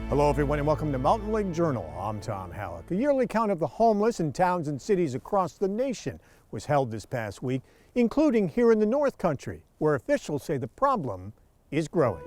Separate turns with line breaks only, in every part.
Hello, everyone, and welcome to Mountain Lake Journal. I'm Tom Halleck. A yearly count of the homeless in towns and cities across the nation was held this past week, including here in the North Country, where officials say the problem is growing.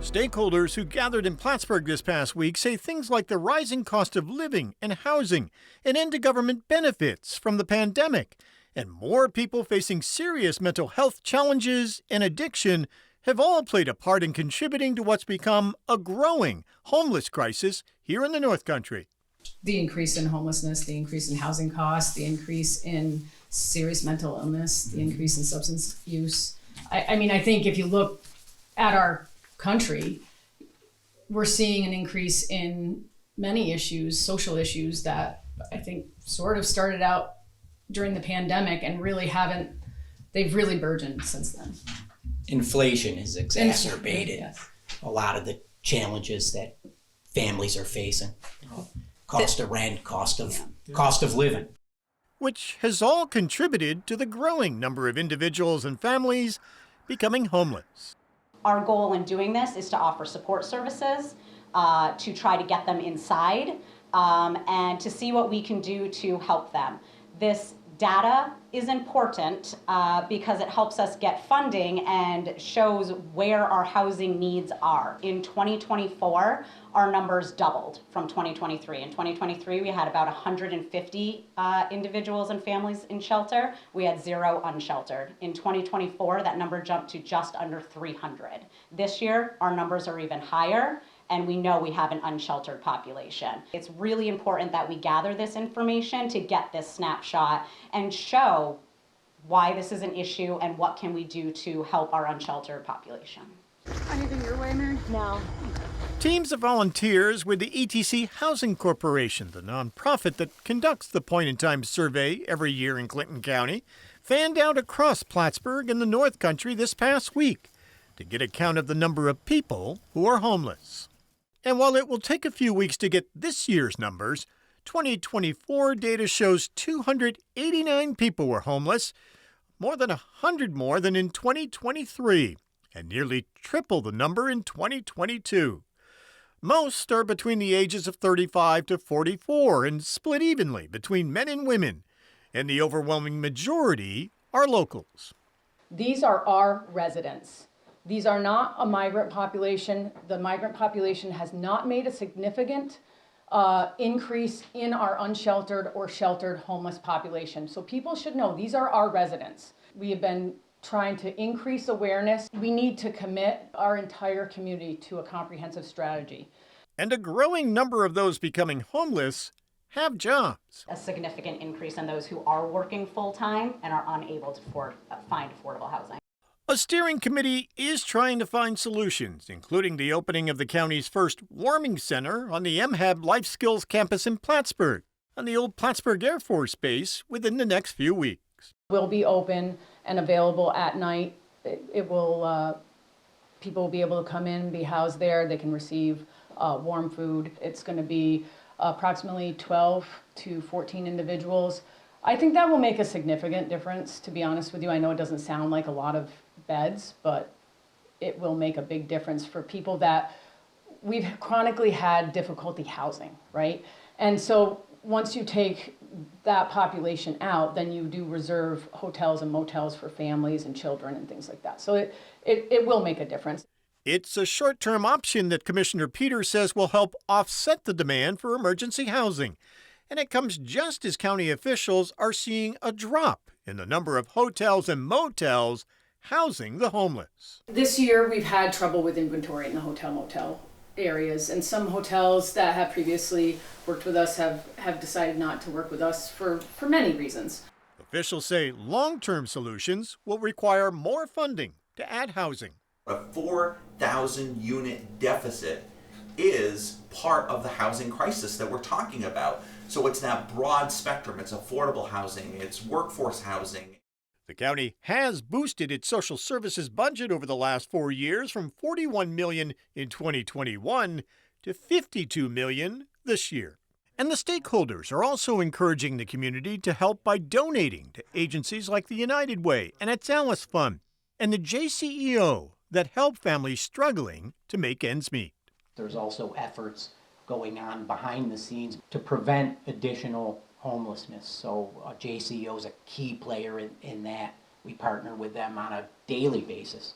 Stakeholders who gathered in Plattsburgh this past week say things like the rising cost of living and housing, an end to government benefits from the pandemic, and more people facing serious mental health challenges and addiction have all played a part in contributing to what's become a growing homeless crisis here in the North Country.
The increase in homelessness, the increase in housing costs, the increase in serious mental illness, the increase in substance use. I think if you look at our country, we're seeing an increase in many issues, social issues that I think sort of started out during the pandemic and they've really burgeoned since then.
Inflation has exacerbated
Yes.
a lot of the challenges that families are facing. Cost of rent, cost of living.
Which has all contributed to the growing number of individuals and families becoming homeless.
Our goal in doing this is to offer support services, to try to get them inside, and to see what we can do to help them. This data is important because it helps us get funding and shows where our housing needs are. In 2024, our numbers doubled from 2023. In 2023, we had about 150 individuals and families in shelter. We had 0 unsheltered. In 2024, that number jumped to just under 300. This year, our numbers are even higher, and we know we have an unsheltered population. It's really important that we gather this information to get this snapshot and show why this is an issue and what can we do to help our unsheltered population.
Anything your way, Mary?
No.
Teams of volunteers with the ETC Housing Corporation, the nonprofit that conducts the point-in-time survey every year in Clinton County, fanned out across Plattsburgh and the North Country this past week to get a count of the number of people who are homeless. And while it will take a few weeks to get this year's numbers, 2024 data shows 289 people were homeless, more than 100 more than in 2023, and nearly triple the number in 2022. Most are between the ages of 35 to 44 and split evenly between men and women, and the overwhelming majority are locals.
These are our residents. These are not a migrant population. The migrant population has not made a significant increase in our unsheltered or sheltered homeless population. So people should know these are our residents. We have been trying to increase awareness. We need to commit our entire community to a comprehensive strategy.
And a growing number of those becoming homeless have jobs.
A significant increase in those who are working full-time and are unable to find affordable housing.
A steering committee is trying to find solutions, including the opening of the county's first warming center on the MHAB Life Skills campus in Plattsburgh, on the old Plattsburgh Air Force Base, within the next few weeks.
Will be open and available at night. People will be able to come in, be housed there. They can receive warm food. It's going to be approximately 12 to 14 individuals. I think that will make a significant difference, to be honest with you. I know it doesn't sound like a lot of beds, but it will make a big difference for people that we've chronically had difficulty housing, right? And so once you take that population out, then you do reserve hotels and motels for families and children and things like that. So it will make a difference.
It's a short-term option that Commissioner Peters says will help offset the demand for emergency housing. And it comes just as county officials are seeing a drop in the number of hotels and motels housing the homeless.
This year we've had trouble with inventory in the hotel-motel areas, and some hotels that have previously worked with us have decided not to work with us for many reasons.
Officials say long-term solutions will require more funding to add housing.
A 4,000 unit deficit is part of the housing crisis that we're talking about. So it's that broad spectrum. It's affordable housing, it's workforce housing.
The county has boosted its social services budget over the last 4 years from $41 million in 2021 to $52 million this year. And the stakeholders are also encouraging the community to help by donating to agencies like the United Way and its Alice Fund and the JCEO that help families struggling to make ends meet.
There's also efforts going on behind the scenes to prevent additional homelessness. So JCEO is a key player in that. We partner with them on a daily basis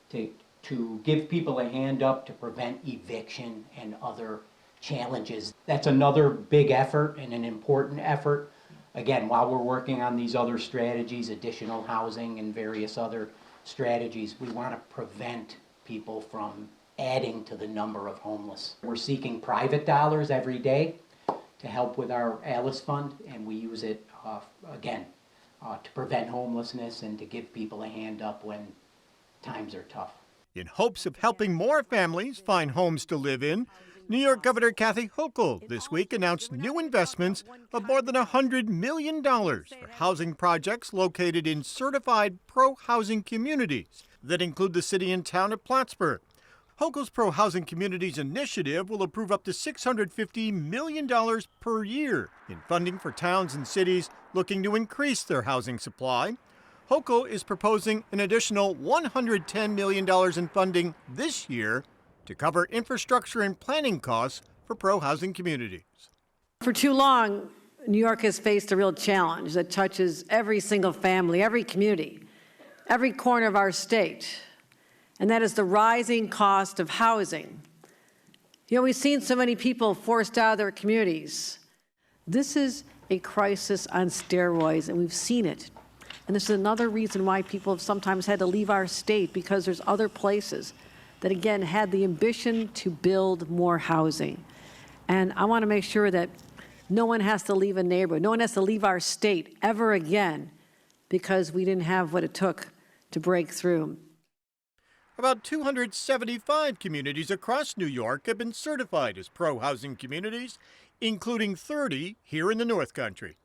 to give people a hand up to prevent eviction and other challenges. That's another big effort and an important effort. Again, while we're working on these other strategies, additional housing and various other strategies, we want to prevent people from adding to the number of homeless. We're seeking private dollars every day to help with our Alice Fund, and we use it, to prevent homelessness and to give people a hand up when times are tough.
In hopes of helping more families find homes to live in, New York Governor Kathy Hochul this week announced new investments of more than $100 million for housing projects located in certified pro-housing communities that include the city and town of Plattsburgh. Hochul's Pro-Housing Communities initiative will approve up to $650 million per year in funding for towns and cities looking to increase their housing supply. Hochul is proposing an additional $110 million in funding this year to cover infrastructure and planning costs for pro-housing communities.
For too long, New York has faced a real challenge that touches every single family, every community, every corner of our state, and that is the rising cost of housing. You know, we've seen so many people forced out of their communities. This is a crisis on steroids, and we've seen it. And this is another reason why people have sometimes had to leave our state, because there's other places that, again, had the ambition to build more housing. And I want to make sure that no one has to leave a neighborhood, no one has to leave our state ever again because we didn't have what it took to break through.
About 275 communities across New York have been certified as pro-housing communities, including 30 here in the North Country.